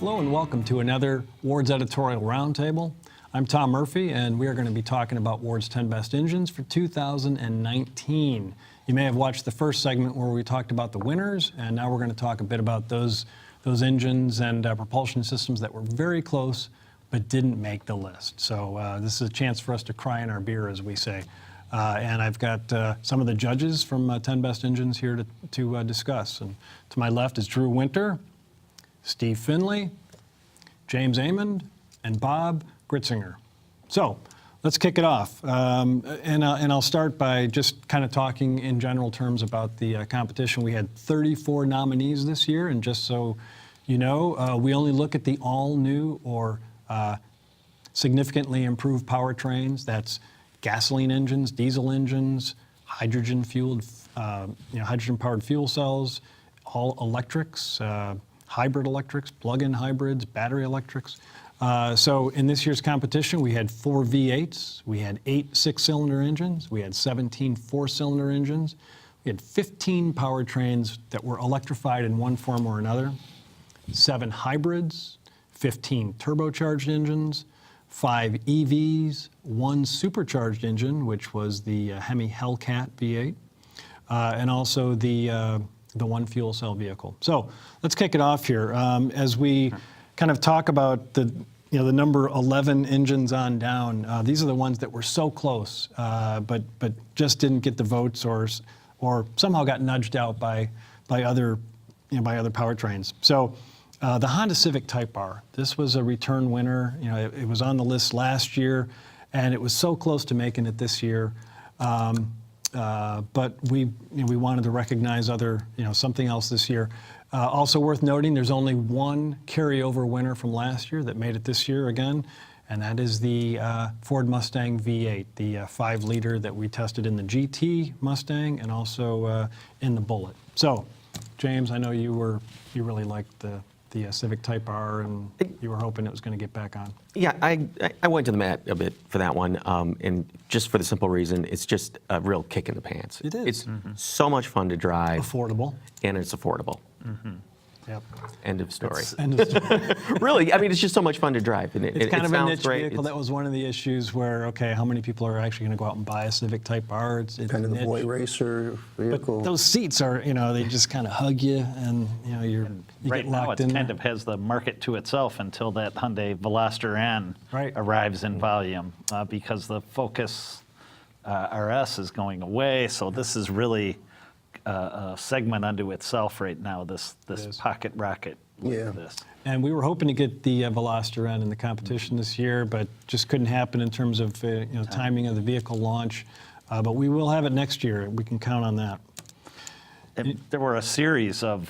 Hello and welcome to another Wards Editorial Roundtable. I'm Tom Murphy and we are going to be talking about Ward's 10 best engines for 2019. You may have watched the first segment where we talked about the winners, and now we're going to talk a bit about those engines and propulsion systems that were very close but didn't make the list. So this is a chance for us to cry in our beer, as we say. And I've got some of the judges from 10 Best Engines here to discuss. And to my left is Drew Winter, Steve Finlay, James Amond, and Bob Gritzinger. So let's kick it off. And I'll start by just kind of talking in general terms about the competition. We had 34 nominees this year, and just so you know, we only look at the all-new or significantly improved powertrains. That's gasoline engines, diesel engines, hydrogen-fueled, hydrogen-powered fuel cells, all electrics, hybrid electrics, plug-in hybrids, battery electrics. So in this year's competition, we had 4 V8s, we had 8 6-cylinder engines, we had 17 4-cylinder engines, we had 15 powertrains that were electrified in one form or another, 7 hybrids, 15 turbocharged engines, 5 EVs, 1 supercharged engine, which was the Hemi Hellcat V8, and also the one fuel cell vehicle. So let's kick it off here. As we kind of talk about the number 11 engines on down, these are the ones that were so close, but just didn't get the votes or somehow got nudged out by other powertrains. So the Honda Civic Type R, this was a return winner. It was on the list last year, and it was so close to making it this year. But we wanted to recognize something else this year. Also worth noting, there's only one carryover winner from last year that made it this year again, and that is the Ford Mustang V8, the 5-liter that we tested in the GT Mustang and also in the Bullet. So, James, I know you really liked the Civic Type R, and you were hoping it was going to get back on. Yeah, I went to the mat a bit for that one, and just for the simple reason, it's just a real kick in the pants. It is. It's so much fun to drive. Affordable. And it's affordable. Yep. End of story. End of story. Really, I mean, it's just so much fun to drive. And it's kind of a niche great. vehicle. That was one of the issues where, okay, how many people are actually going to go out and buy a Civic Type R? It's kind of the niche. boy racer vehicle. But those seats are, they just kind of hug you, and you right get locked now, in it kind there. of has the market to itself until that Hyundai Veloster N arrives in volume, because the Focus RS is going away. So this is really a segment unto itself right now. This pocket rocket. Yeah. This. And we were hoping to get the Veloster N in the competition this year, but just couldn't happen in terms of timing of the vehicle launch. But we will have it next year. We can count on that. And there were a series of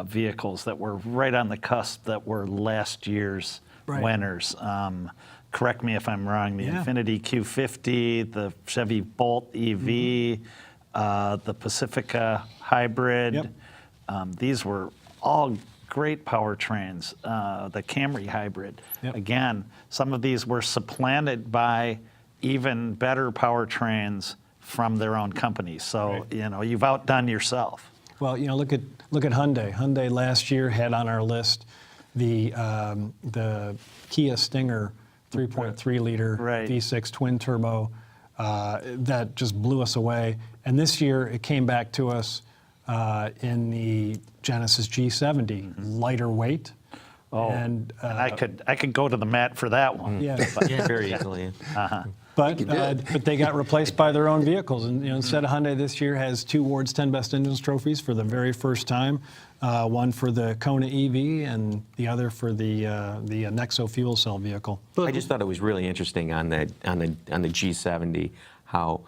vehicles that were right on the cusp that were last year's winners. Correct me if I'm wrong. The Infiniti Q50, the Chevy Bolt EV, the Pacifica Hybrid. Yep. These were all great powertrains. The Camry Hybrid. Yep. Again, some of these were supplanted by even better powertrains from their own companies. So you've outdone yourself. Well, look at Hyundai. Hyundai last year had on our list the Kia Stinger 3.3-liter V6 twin turbo that just blew us away. And this year it came back to us in the Genesis G70, lighter weight. Oh, and I could go to the mat for that one. Yeah, very easily. But they got replaced by their own vehicles, and instead Hyundai this year has 2 Ward's 10 Best Engines trophies for the very first time. One for the Kona EV and the other for the Nexo fuel cell vehicle. I just thought it was really interesting on the G70 how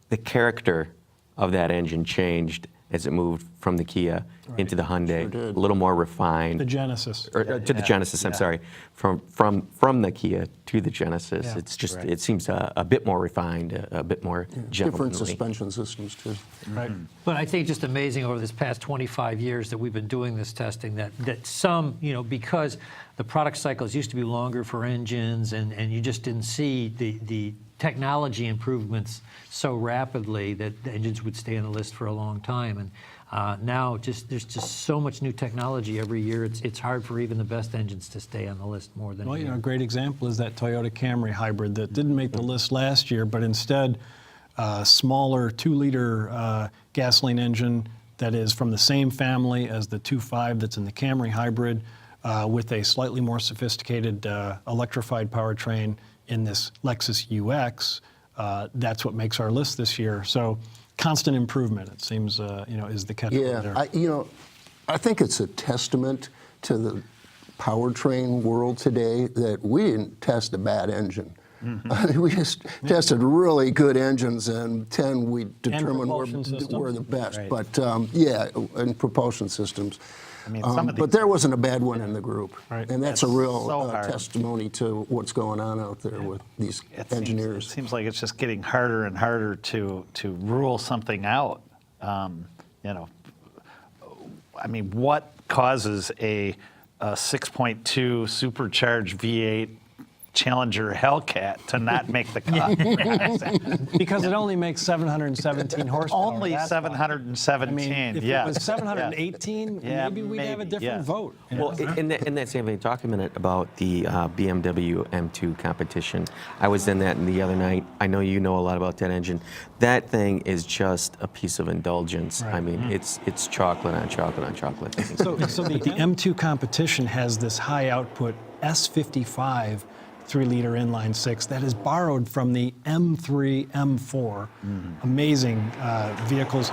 the character of that engine changed as it moved from the Kia into the Hyundai, a little more refined. The Genesis. Or to the Genesis, I'm sorry. From the Kia to the Genesis, it's just, it seems a bit more refined, a bit more gentlemanly. Different suspension systems, too. Right. But I think just amazing over this past 25 years that we've been doing this testing that some, because the product cycles used to be longer for engines and you just didn't see the technology improvements so rapidly that the engines would stay on the list for a long time. And now there's just so much new technology every year. It's hard for even the best engines to stay on the list more than a Well, year. a great example is that Toyota Camry hybrid that didn't make the list last year, but instead, smaller 2-liter gasoline engine that is from the same family as the 2.5 that's in the Camry hybrid, with a slightly more sophisticated electrified powertrain in this Lexus UX. That's what makes our list this year. So constant improvement, it seems, is the catchword there. Yeah, I think it's a testament to the powertrain world today that we didn't test a bad engine. We just tested really good engines, and 10 we determined propulsion systems. were the best. Right. But yeah, and propulsion systems. I mean, some of But these- there wasn't a bad one in the group. Right. And that's a That's real so hard. testimony to what's going on out there with these It engineers. seems like it's just getting harder and harder to rule something out. I mean, what causes a 6.2 supercharged V8 Challenger Hellcat to not make the cut? Because it only makes 717 horsepower. Only that's why. 717. I mean, if yes. it was 718, Yeah, maybe we'd have a maybe, different yeah. vote. Well, in that same vein, talk a minute about the BMW M2 competition. I was in that the other night. I know you know a lot about that engine. That thing is just a piece of indulgence. I mean, it's chocolate on chocolate on chocolate. So the M2 competition has this high output S55 3-liter inline six that is borrowed from the M3, M4, amazing vehicles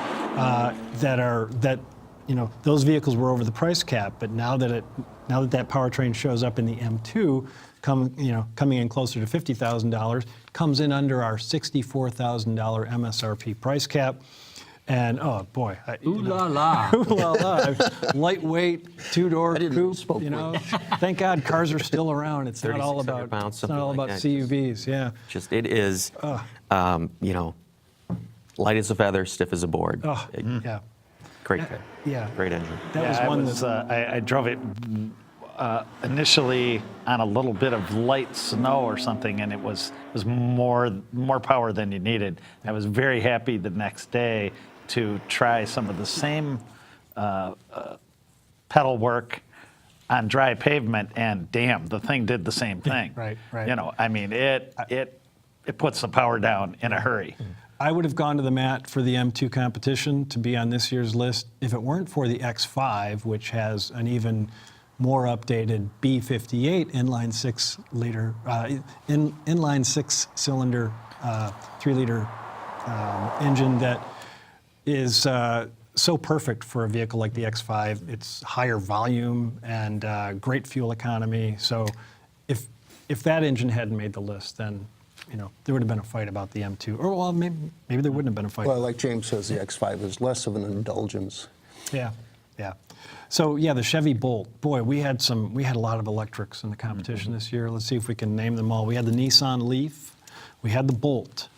those vehicles were over the price cap, but now that that powertrain shows up in the M2, coming in closer to $50,000, comes in under our $64,000 MSRP price cap. And oh boy, Ooh la la. ooh la la, lightweight, 2-door didn't coupe. spoke Thank God cars are still around. It's not all 3,600 about pounds, it's not something all like about that. CUVs. Yeah. Just it is, light as a feather, stiff as a board. Oh, yeah. Great, Yeah. great engine. That was Yeah, one I drove it initially on a little bit of light snow or something, and it was more power than you needed. I was very happy the next day to try some of the same pedal work on dry pavement, and damn, the thing did the same thing. Right, right. I mean, it puts the power down in a hurry. I would have gone to the mat for the M2 competition to be on this year's list if it weren't for the X5, which has an even more updated B58 inline 6-liter, inline 6-cylinder 3-liter engine that is so perfect for a vehicle like the X5. It's higher volume and great fuel economy. So if that engine hadn't made the list, then there would have been a fight about the M2. Or well, maybe there wouldn't have been a fight. Well, like James says, the X5 is less of an indulgence. Yeah. So yeah, the Chevy Bolt. Boy, we had a lot of electrics in the competition this year. Let's see if we can name them all. We had the Nissan Leaf, we had the Bolt,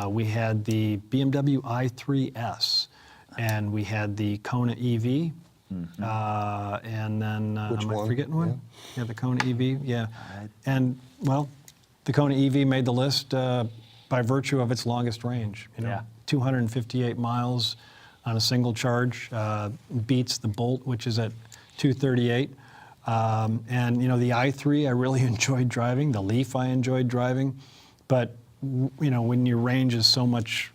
we had the BMW i3S, and we had the Kona EV. And then Which am I one? forgetting one? Yeah, the Kona EV. Yeah, and well, the Kona EV made the list by virtue of its longest range. Yeah. 258 miles on a single charge, beats the Bolt, which is at 238. And the i3 I really enjoyed driving. The Leaf I enjoyed driving, but when your range is so much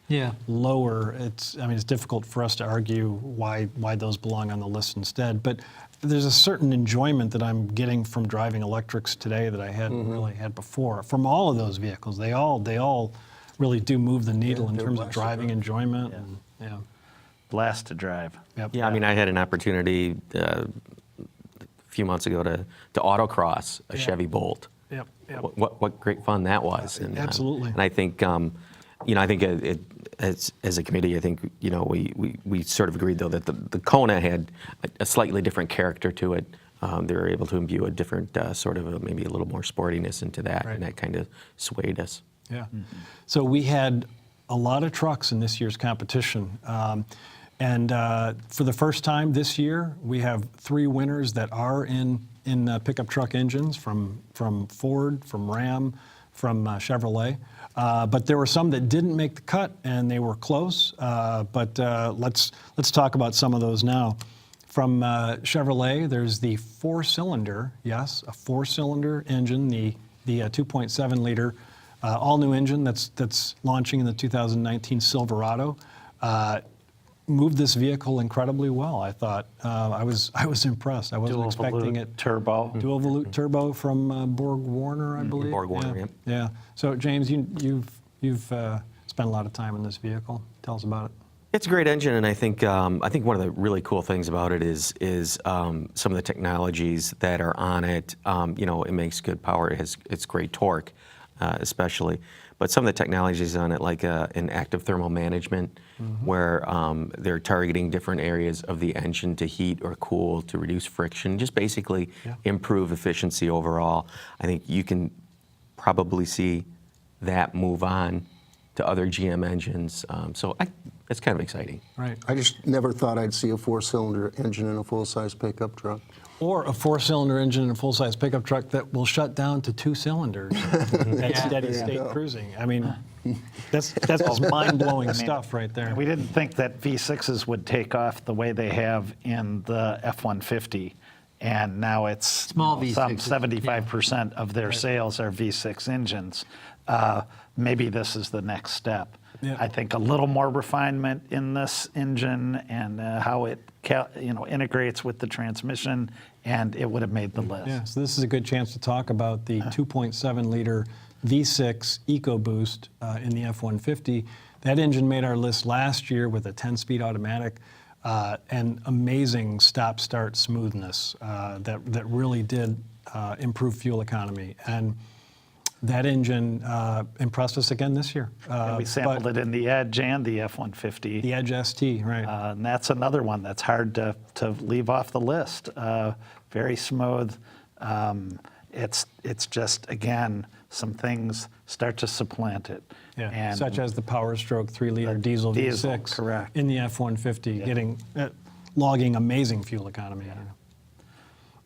lower, it's difficult for us to argue why those belong on the list instead. But there's a certain enjoyment that I'm getting from driving electrics today that I hadn't really had before. From all of those vehicles, they all really do move the needle in they're terms of blessed, driving right? enjoyment. Yeah. And, Blast to drive. Yep. Yeah, I had an opportunity a few months ago to autocross a Chevy Bolt. Yep. What great fun that was. And, Absolutely. And I think, as a committee, I think, we sort of agreed, though, that the Kona had a slightly different character to it. They were able to imbue a different maybe a little more sportiness into that, Right. and that kind of swayed us. Yeah. So we had a lot of trucks in this year's competition. And for the first time this year, we have 3 winners that are in pickup truck engines from Ford, from Ram, from Chevrolet. But there were some that didn't make the cut, and they were close. But let's talk about some of those now. From Chevrolet, there's the four-cylinder, yes, a four-cylinder engine, the 2.7 liter all-new engine that's launching in the 2019 Silverado. Moved this vehicle incredibly well. I thought I was impressed. I wasn't expecting it. Turbo. Dual volute turbo from Borg Warner, I believe. Borg Warner, yeah. yep. Yeah. So James, you've spent a lot of time in this vehicle. Tell us about it. It's a great engine, and I think one of the really cool things about it is some of the technologies that are on it. It makes good power. It's great torque, especially. But some of the technologies on it, like an active thermal management, where they're targeting different areas of the engine to heat or cool, to reduce friction, just basically improve efficiency overall. I think you can probably see that move on to other GM engines. It's kind of exciting. Right. I just never thought I'd see a four-cylinder engine in a full-size pickup truck. Or a four-cylinder engine in a full-size pickup truck that will shut down to two cylinders at steady state cruising. I mean, that's just mind-blowing stuff right there. We didn't think that V6s would take off the way they have in the F-150, and now it's Small some V6s, 75% of their sales are V6 engines. Maybe this is the next step. Yeah. I think a little more refinement in this engine and how it integrates with the transmission, and it would have made the list. Yeah, so this is a good chance to talk about the 2.7 liter V6 EcoBoost in the F-150. That engine made our list last year with a 10-speed automatic and amazing stop-start smoothness that really did improve fuel economy. And that engine impressed us again this year. And we sampled it in the Edge and the F-150. The Edge ST, right. And that's another one that's hard to leave off the list. Very smooth. It's just, again, some things start to supplant it. Yeah, And such as the Power Stroke 3-liter diesel V6 correct. in the F-150, logging amazing fuel economy.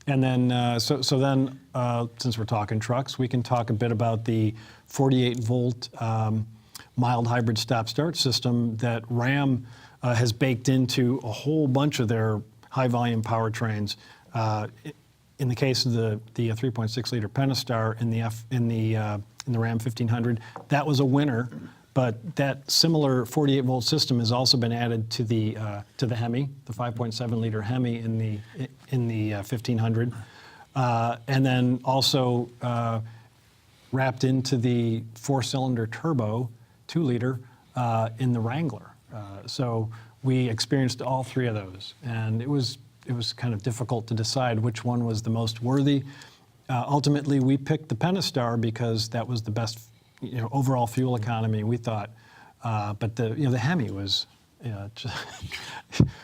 And then, since we're talking trucks, we can talk a bit about the 48-volt mild hybrid stop-start system that Ram has baked into a whole bunch of their high-volume powertrains. In the case of the 3.6-liter Pentastar in the Ram 1500, that was a winner. But that similar 48-volt system has also been added to the Hemi, the 5.7-liter Hemi in the 1500, and then also wrapped into the four-cylinder turbo 2-liter in the Wrangler. So we experienced all three of those, and it was kind of difficult to decide which one was the most worthy. Ultimately, we picked the Pentastar because that was the best overall fuel economy, we thought. But the Hemi was,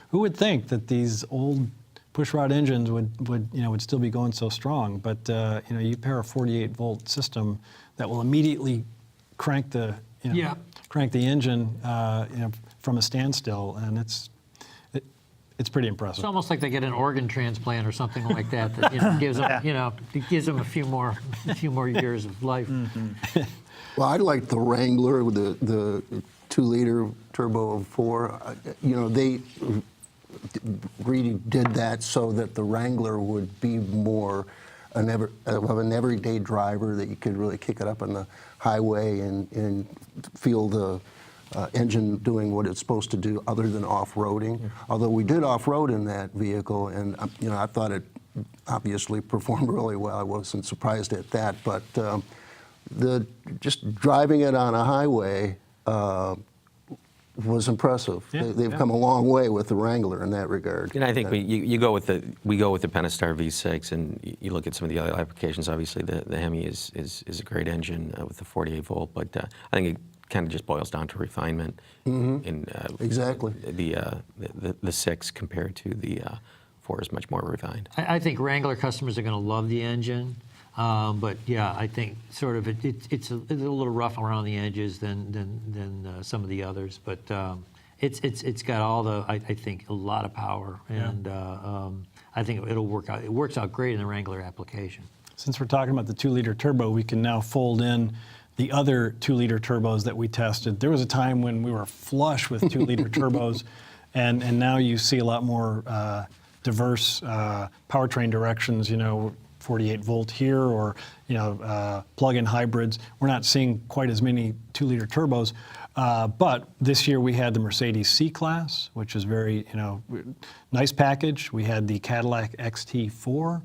who would think that these old pushrod engines would still be going so strong? But you pair a 48-volt system that will immediately crank the engine from a standstill, and it's pretty impressive. It's almost like they get an organ transplant or something like that. Gives them, it gives them a few more years of life. Mm-hmm. Well, I like the Wrangler with the 2-liter turbo of 4. They really did that so that the Wrangler would be more of an everyday driver, that you could really kick it up on the highway and feel the engine doing what it's supposed to do other than off-roading. Although we did off-road in that vehicle, and I thought it obviously performed really well. I wasn't surprised at that, but just driving it on a highway was impressive. They've come a long way with the Wrangler in that regard. And I think we go with the Pentastar V6, and you look at some of the other applications. Obviously, the Hemi is a great engine with the 48-volt, but I think it kind of just boils down to refinement. In Exactly. The 6 compared to the 4 is much more refined. I think Wrangler customers are going to love the engine. But yeah, I think sort of it's a little rough around the edges than some of the others, but it's got all the I think a lot of power, and I think it'll work out. It works out great in the Wrangler application. Since we're talking about the 2-liter turbo, we can now fold in the other 2-liter turbos that we tested. There was a time when we were flush with 2-liter turbos, and now you see a lot more diverse powertrain directions, 48 volt here, or plug-in hybrids. We're not seeing quite as many 2-liter turbos, but this year we had the Mercedes C-Class, which is very nice package. We had the Cadillac XT4,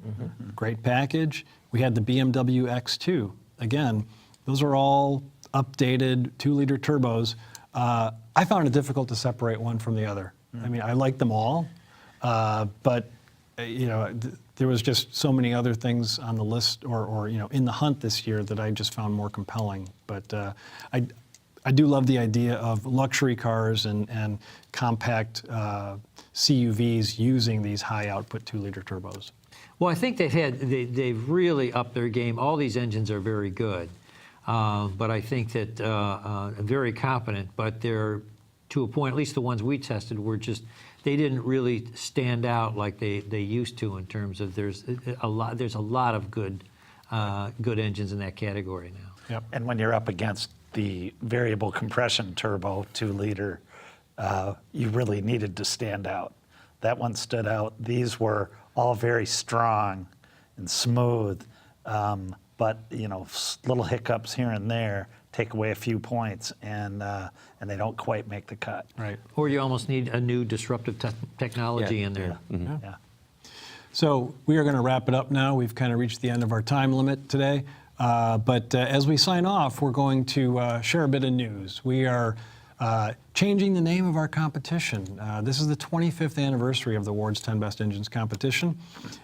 great package. We had the BMW X2. Again, those are all updated 2-liter turbos. I found it difficult to separate one from the other. I mean, I like them all, but there was just so many other things on the list or in the hunt this year that I just found more compelling. But I do love the idea of luxury cars and compact CUVs using these high output 2-liter turbos. Well, I think they've really upped their game. All these engines are very good, but I think that very competent. But they're, to a point, at least the ones we tested were just, they didn't really stand out like they used to in terms of there's a lot of good engines in that category now. Yep. And when you're up against the variable compression turbo 2-liter, you really needed to stand out. That one stood out. These were all very strong and smooth, but little hiccups here and there take away a few points, and they don't quite make the cut. Right. Or you almost need a new disruptive technology in there. Yeah. So we are going to wrap it up now. We've kind of reached the end of our time limit today. But as we sign off, we're going to share a bit of news. We are changing the name of our competition. This is the 25th anniversary of the Ward's 10 Best Engines competition.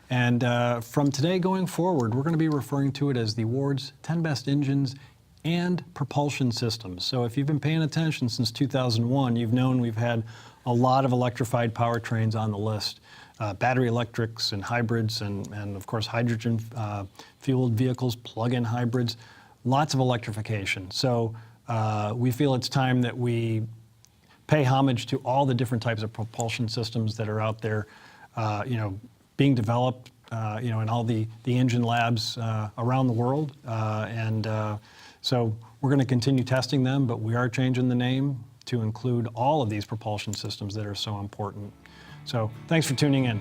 And from today going forward, we're going to be referring to it as the Ward's 10 Best Engines and Propulsion Systems. So if you've been paying attention since 2001, you've known we've had a lot of electrified powertrains on the list. Battery electrics and hybrids and of course hydrogen fueled vehicles, plug-in hybrids, lots of electrification. So we feel it's time that we pay homage to all the different types of propulsion systems that are out there, being developed, in all the engine labs around the world. So we're going to continue testing them, but we are changing the name to include all of these propulsion systems that are so important. So thanks for tuning in.